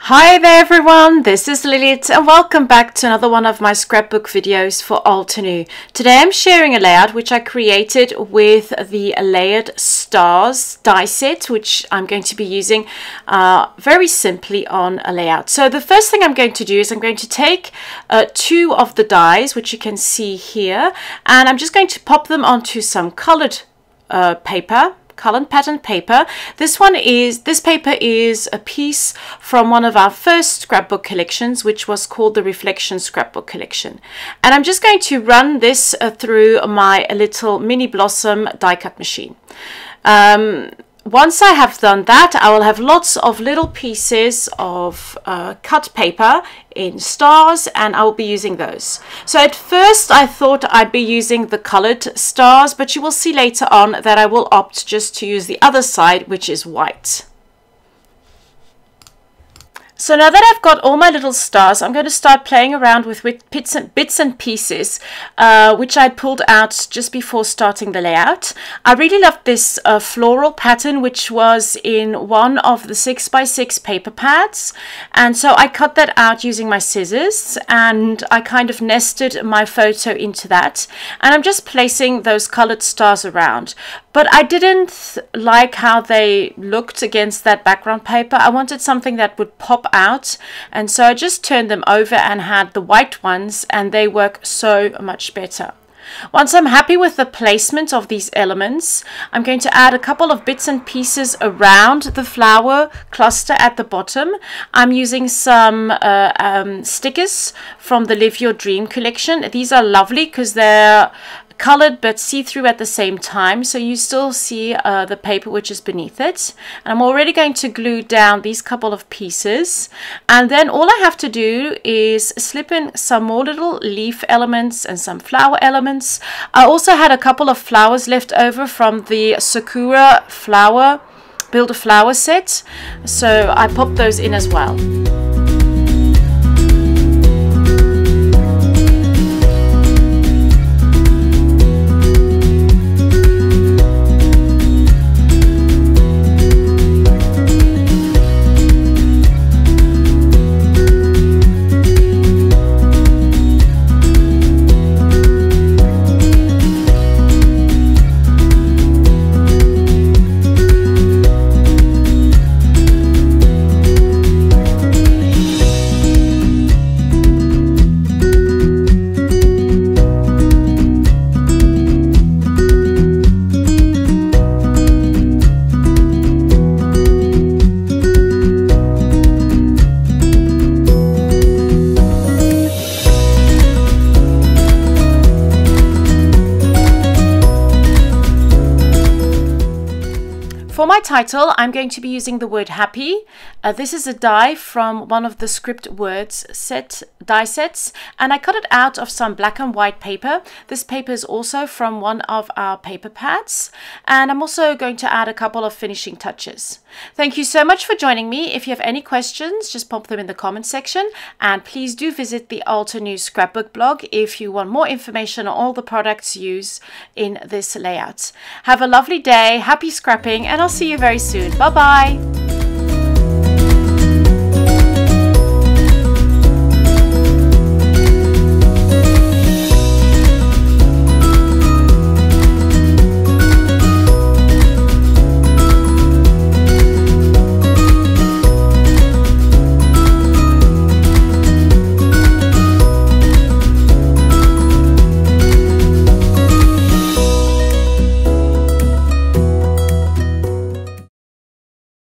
Hi there everyone, this is Lilith and welcome back to another one of my scrapbook videos for Altenew. Today I'm sharing a layout which I created with the layered stars die set, which I'm going to be using very simply on a layout. So the first thing I'm going to do is I'm going to take two of the dies, which you can see here, and I'm just going to pop them onto some colored paper. Colored pattern paper. This paper is a piece from one of our first scrapbook collections, which was called the Reflection Scrapbook Collection. And I'm just going to run this through my little mini blossom die cut machine. Once I have done that, I will have lots of little pieces of cut paper in stars, and I will be using those. So at first I thought I'd be using the colored stars, but you will see later on that I will opt just to use the other side, which is white. So now that I've got all my little stars, I'm going to start playing around with bits and pieces, which I pulled out just before starting the layout. I really loved this floral pattern, which was in one of the 6x6 paper pads. And so I cut that out using my scissors, and I kind of nested my photo into that. And I'm just placing those colored stars around. But I didn't like how they looked against that background paper. I wanted something that would pop out, and so I just turned them over and had the white ones, and they work so much better. Once I'm happy with the placement of these elements, I'm going to add a couple of bits and pieces around the flower cluster at the bottom. I'm using some stickers from the Live Your Dream collection. These are lovely because they're colored but see-through at the same time, so you still see the paper which is beneath it. And I'm already going to glue down these couple of pieces, and then all I have to do is slip in some more little leaf elements and some flower elements. I also had a couple of flowers left over from the Sakura Build a Flower set, so I popped those in as well. For my title, I'm going to be using the word happy. This is a die from one of the script words die sets, and I cut it out of some black and white paper. This paper is also from one of our paper pads, and I'm also going to add a couple of finishing touches. Thank you so much for joining me. If you have any questions, just pop them in the comment section, and please do visit the Altenew scrapbook blog if you want more information on all the products used in this layout. Have a lovely day, happy scrapping, and I'll see you very soon. Bye bye.